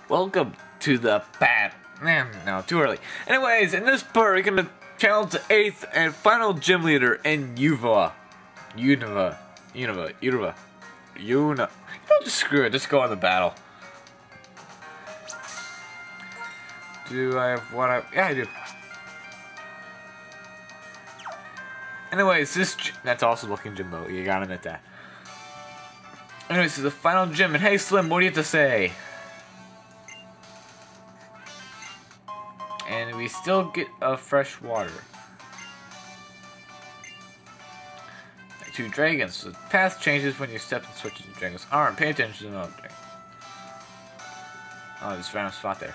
Welcome to the bad. No, too early. Anyways, in this part, we're gonna challenge the 8th and final gym leader in Unova. Unova. Don't just screw it, just go on the battle. Do I have what I... Yeah, I do. Anyways, that's awesome looking gym though, you gotta admit that. Anyways, this is the final gym, and hey Slim, what do you have to say? And we still get fresh water. 2 dragons. The path changes when you step and switch to the dragon's arm. Pay attention to the dragon. Oh, there's a random spot there.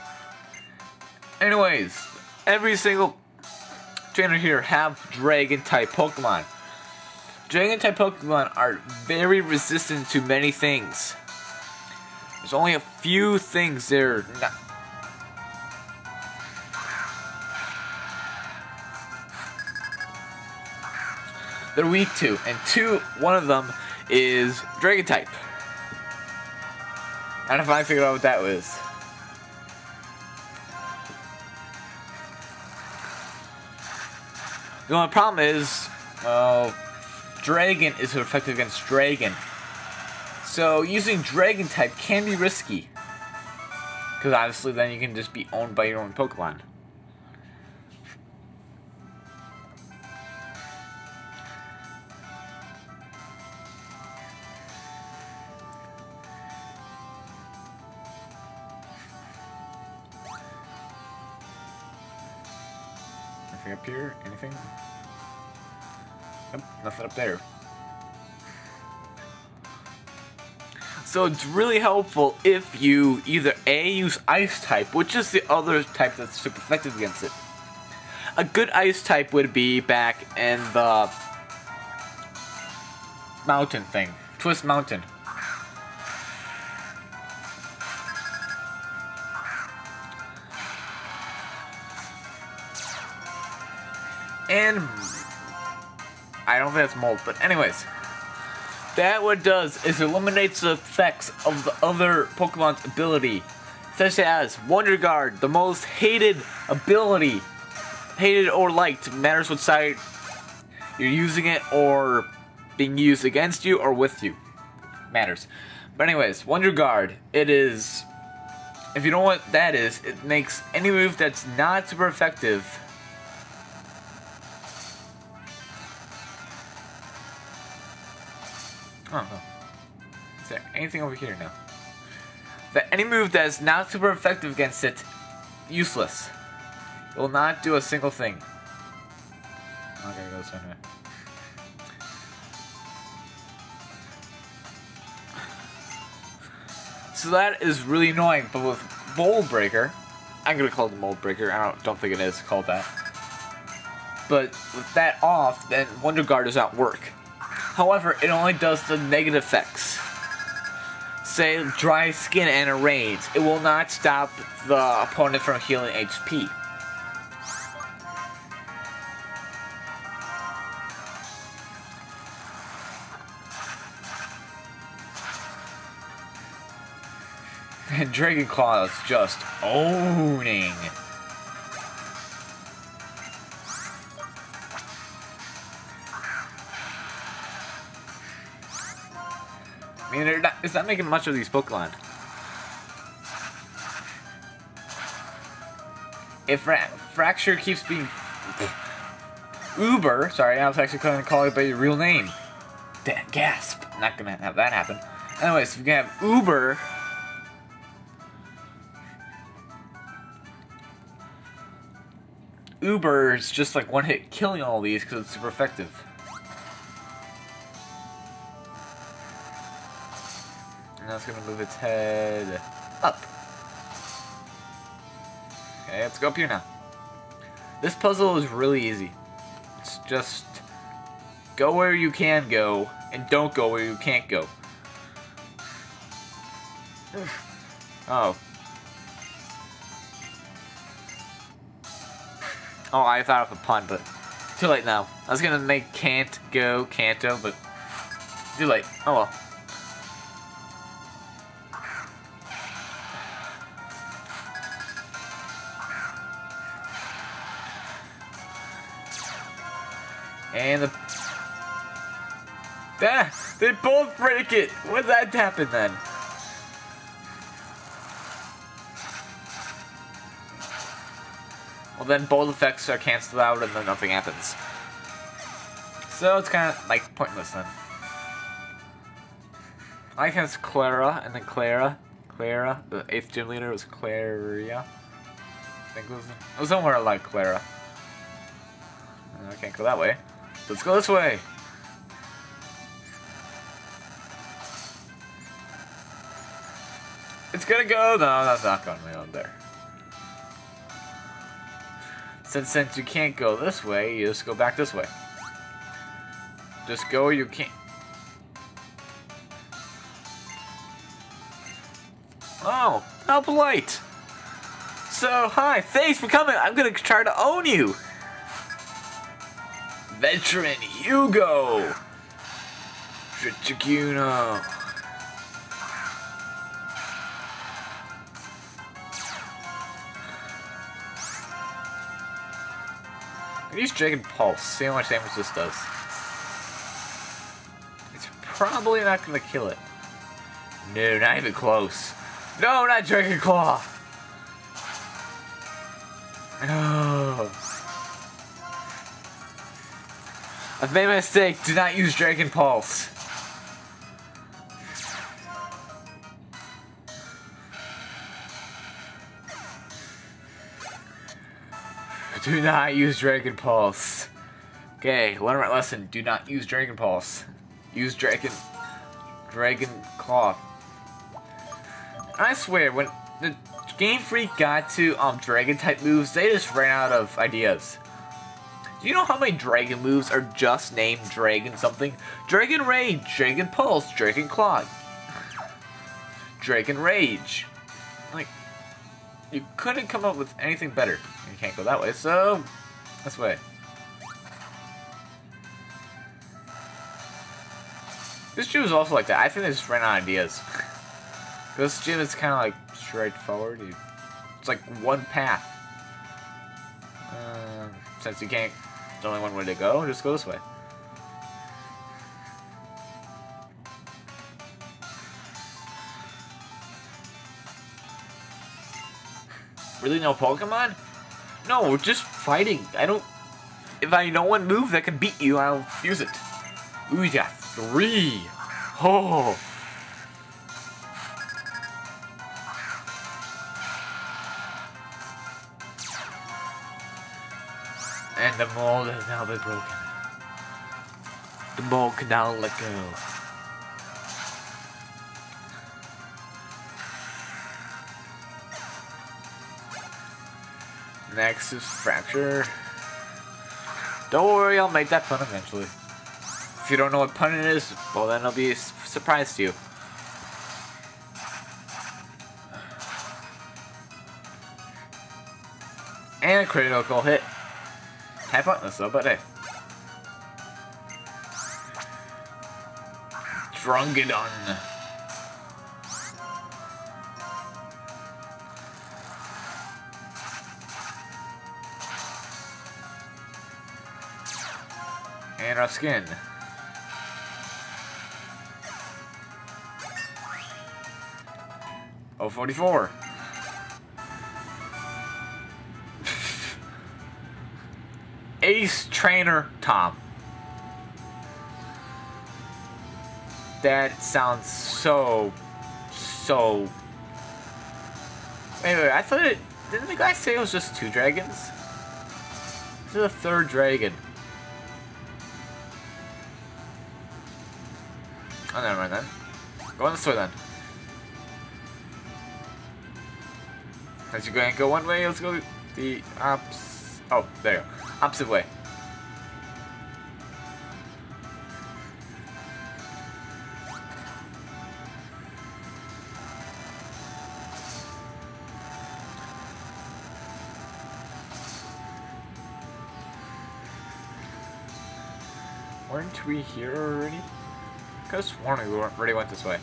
Anyways, every single trainer here have dragon-type Pokemon. Dragon-type Pokemon are very resistant to many things. There's only a few things they're not... they're weak to, and one of them is Dragon-type. And I finally figured out what that was. The only problem is, Dragon is effective against Dragon. So using Dragon-type can be risky. Because obviously then you can just be owned by your own Pokemon. Anything up here? Anything? Nope, nothing up there. So it's really helpful if you either A, use Ice type, which is the other type that's super effective against it. A good Ice type would be back in the mountain thing. Twist Mountain. And I don't think that's mold, but anyways, that what it does is eliminates the effects of the other Pokemon's ability, such as Wonder Guard, the most hated ability, hated or liked, matters what side you're using it or being used against you or with you, matters. But anyways, Wonder Guard, it is, if you know what that is, it makes any move that's not super effective. Oh, is there anything over here now? That any move that is not super effective against it, useless. It will not do a single thing. Okay, go this way. So that is really annoying, but with Mold Breaker, I'm gonna call it the Mold Breaker. I don't think it is called that. But with that off, then Wonder Guard does not work. However, it only does the negative effects. Say, dry skin and a rage. It will not stop the opponent from healing HP. And Dragon Claw is just owning. I mean, it's not making much of these Pokemon. If Fracture keeps being... Uber, sorry, I was actually going to call it by your real name. Gasp. Not going to have that happen. Anyways, we can have Uber. Uber is just like one hit killing all these because it's super effective. And now it's going to move its head up. Okay, let's go up here now. This puzzle is really easy. It's just go where you can go and don't go where you can't go. Oh. Oh, I thought of a pun, but too late now. I was going to make can't go Kanto, but too late. Oh well. And the... Ah, they both break it! What did that happen then? Well, then both effects are cancelled out and then nothing happens. So it's kind of, like, pointless then. I think it's Clara, and then Clara. Clara, the 8th gym leader was Clara. I think it was somewhere like Clara. I can't go that way. Let's go this way. It's gonna go. No, that's not going on there. Since you can't go this way, you just go back this way. Just go. You can't. Oh, how polite. So, hi, thanks for coming. I'm gonna try to own you. Veteran Hugo. Chichikuno. Use Dragon Pulse. See how much damage this does. It's probably not gonna kill it. No, not even close. No, not Dragon Claw. No. I've made a mistake. Do not use Dragon Pulse. Do not use Dragon Pulse. Okay, learn my lesson. Do not use Dragon Pulse. Use Dragon Claw. I swear, when the Game Freak got to Dragon type moves, they just ran out of ideas. Do you know how many Dragon moves are just named Dragon something? Dragon Rage, Dragon Pulse, Dragon Claw, Dragon Rage. Like, you couldn't come up with anything better. You can't go that way, so this way. This gym is also like that. I think they just ran out of ideas. This gym is kind of like straightforward. It's like one path. Since you can't, there's only one way to go, just go this way. Really, no Pokemon? No, we're just fighting. If I know one move that can beat you, I'll use it. Ooh, you got 3. Oh. And the mold has now been broken. The mold can now let go. Next is Fracture. Don't worry, I'll make that pun eventually. If you don't know what pun it is, well then it'll be a surprise to you. And a critical hit. Type pointless though, but hey. Drungadon. And our skin. Oh, 44. Ace Trainer Tom. That sounds so... Wait, I thought it... Didn't the guy say it was just 2 dragons? This is a 3rd dragon. Oh, never mind then. Go on this way then. As you're going to go one way, let's go the opposite. Oh, there you go. Opposite way. Weren't we here already? I could have sworn we already went this way.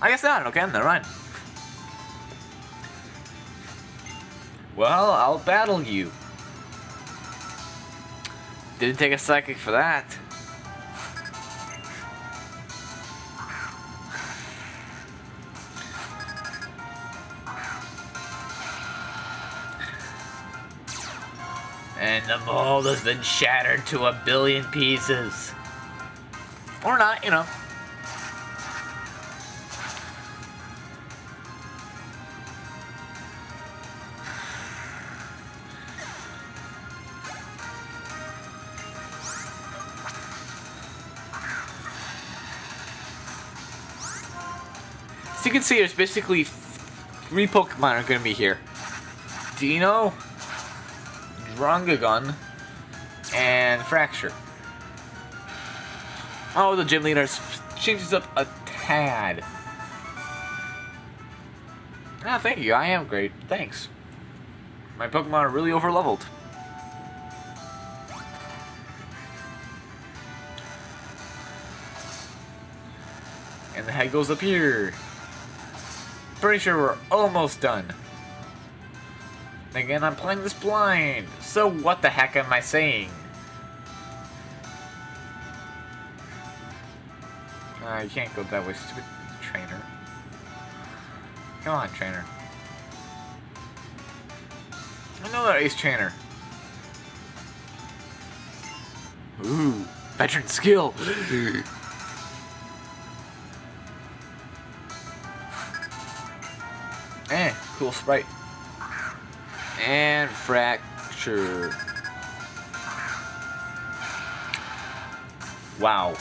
I guess not. Okay, never mind. Well, I'll battle you. Didn't take a psychic for that. And the mold has been shattered to 1 billion pieces. Or not, you know. So you can see there's basically 3 Pokemon are going to be here. Dino, Drongagun, and Fracture. Oh, the gym leader changes up a tad. Ah, thank you. I am great. Thanks. My Pokemon are really overleveled. And the head goes up here. Pretty sure we're almost done. Again, I'm playing this blind. So what the heck am I saying? You can't go that way, stupid trainer. Come on, trainer. I know that Ace Trainer. Ooh, veteran skill. Cool sprite. And Fracture. Wow.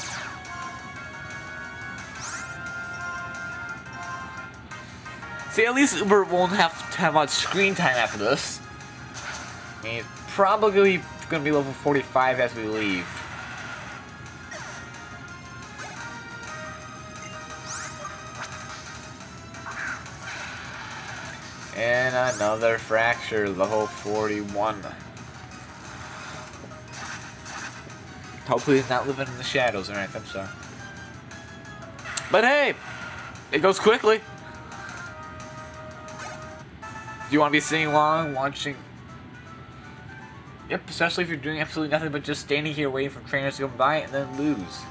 See, at least Uber won't have much screen time after this. I mean, it's probably going to be level 45 as we leave. And another Fracture, level 41. Hopefully he's not living in the shadows or anything, so. But hey, it goes quickly. Do you want to be sitting along, watching? Yep, especially if you're doing absolutely nothing but just standing here waiting for trainers to come by and then lose.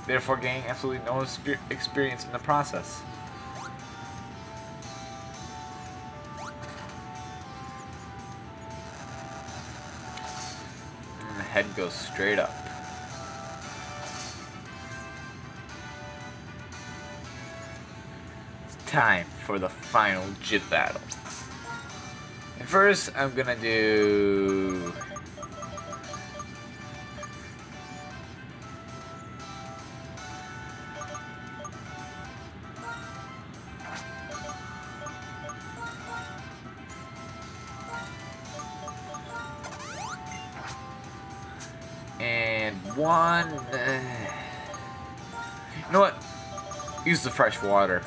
Therefore gaining absolutely no experience in the process. And the head goes straight up. It's time for the final gym battle. And first, I'm gonna do... And one... You know what? Use the fresh water.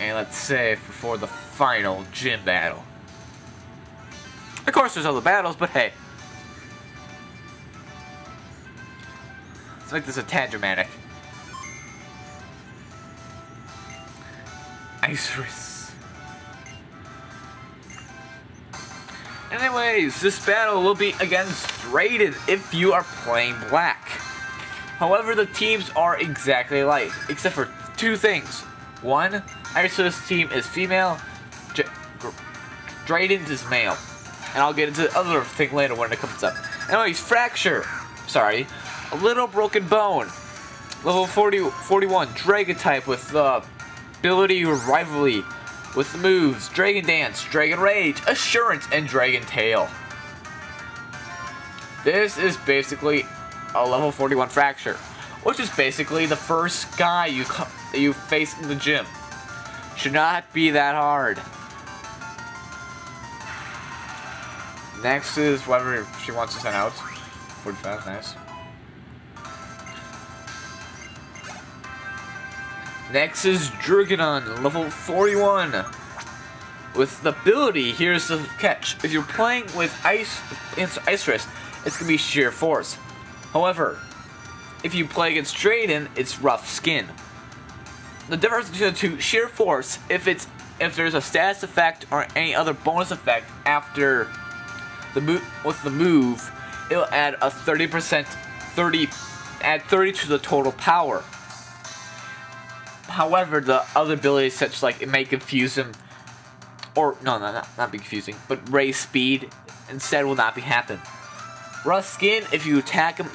And let's save for the final gym battle. Of course there's other battles, but hey. Let's make this a tad dramatic. Isurus. Anyways, this battle will be against Raiden if you are playing black. However, the teams are exactly alike, except for 2 things. One, Isurus' team is female, Raiden's is male. And I'll get into the other thing later when it comes up. Anyways, Fracture. Sorry. A Little Broken Bone. Level 41, Dragon type with the ability Rivalry. With the moves Dragon Dance, Dragon Rage, Assurance, and Dragon Tail. This is basically a level 41 Fracture, which is basically the first guy you face in the gym. Should not be that hard. Next is whoever she wants to send out. 45, nice. Next is Draganon, level 41. With the ability, here's the catch. If you're playing with Isurus, it's going to be sheer force. However, if you play against Raiden, it's rough skin. the difference between the two, sheer force, if there's a status effect or any other bonus effect after the move, it'll add a 30% 30 to the total power. However, the other abilities, such like it may confuse him, or no, not be confusing, but raise speed instead will not be happen. Rust Skin, if you attack him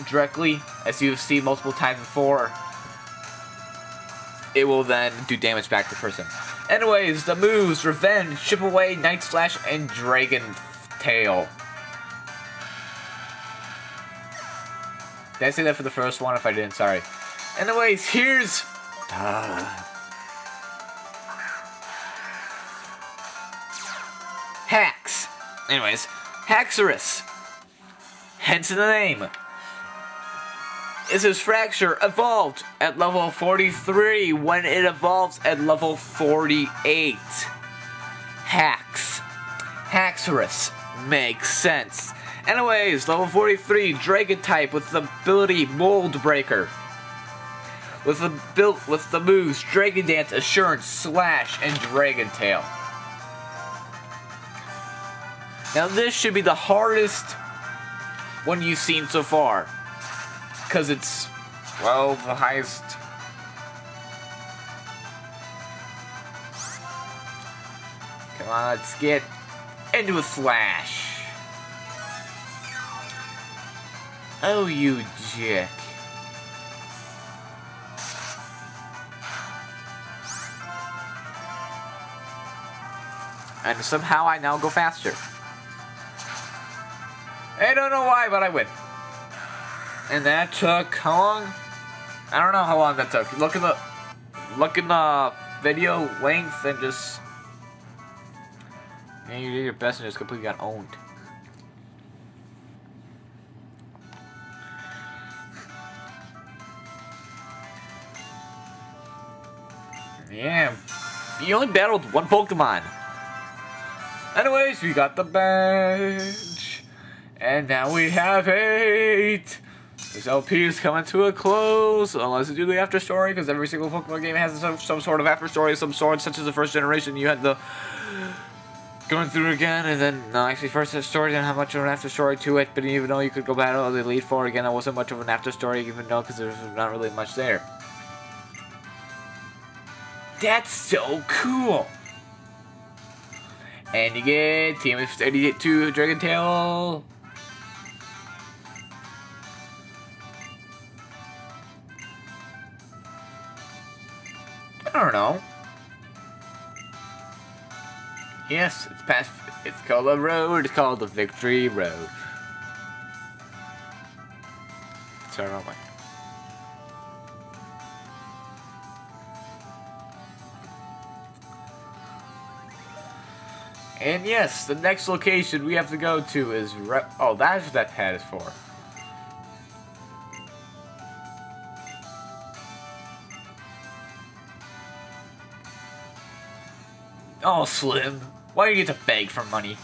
directly, as you've seen multiple times before, it will then do damage back to the person. Anyways, the moves: Revenge, Chip Away, Night Slash, and Dragon Tail. Did I say that for the first one? If I didn't, sorry. Anyways, here's... Hacks. Anyways, Haxorus. Hence the name. Is his fracture evolved at level 43 when it evolves at level 48. Haxorus. Makes sense. Anyways, level 43, Dragon type with the ability Mold Breaker. With the moves Dragon Dance, Assurance, Slash, and Dragon Tail. Now this should be the hardest one you've seen so far, because it's, well, the highest. Come on, let's get into a Slash. Oh, you dick. And somehow I now go faster. I don't know why, but I win. And that took how long? I don't know how long that took. Look in the video length and just, yeah, you did your best and just completely got owned. Yeah, you only battled one Pokemon. Anyways, we got the badge. And now we have 8. This LP is coming to a close, unless you do the after story, because every single Pokemon game has some sort of after story of some sort, such as the first generation. You had the going through again, and then, no, actually, first story didn't have much of an after story to it, but even though you could go battle the Elite Four again, there wasn't much of an after story, even though, because there's not really much there. That's so cool! And you get Team of 82 Dragon Tail. I don't know. Yes, it's past. It's called a road. It's called the Victory Road. Sorry, wrong way. And yes, the next location we have to go to is oh, that's what that pad is for. Oh, Slim, why do you get to beg for money?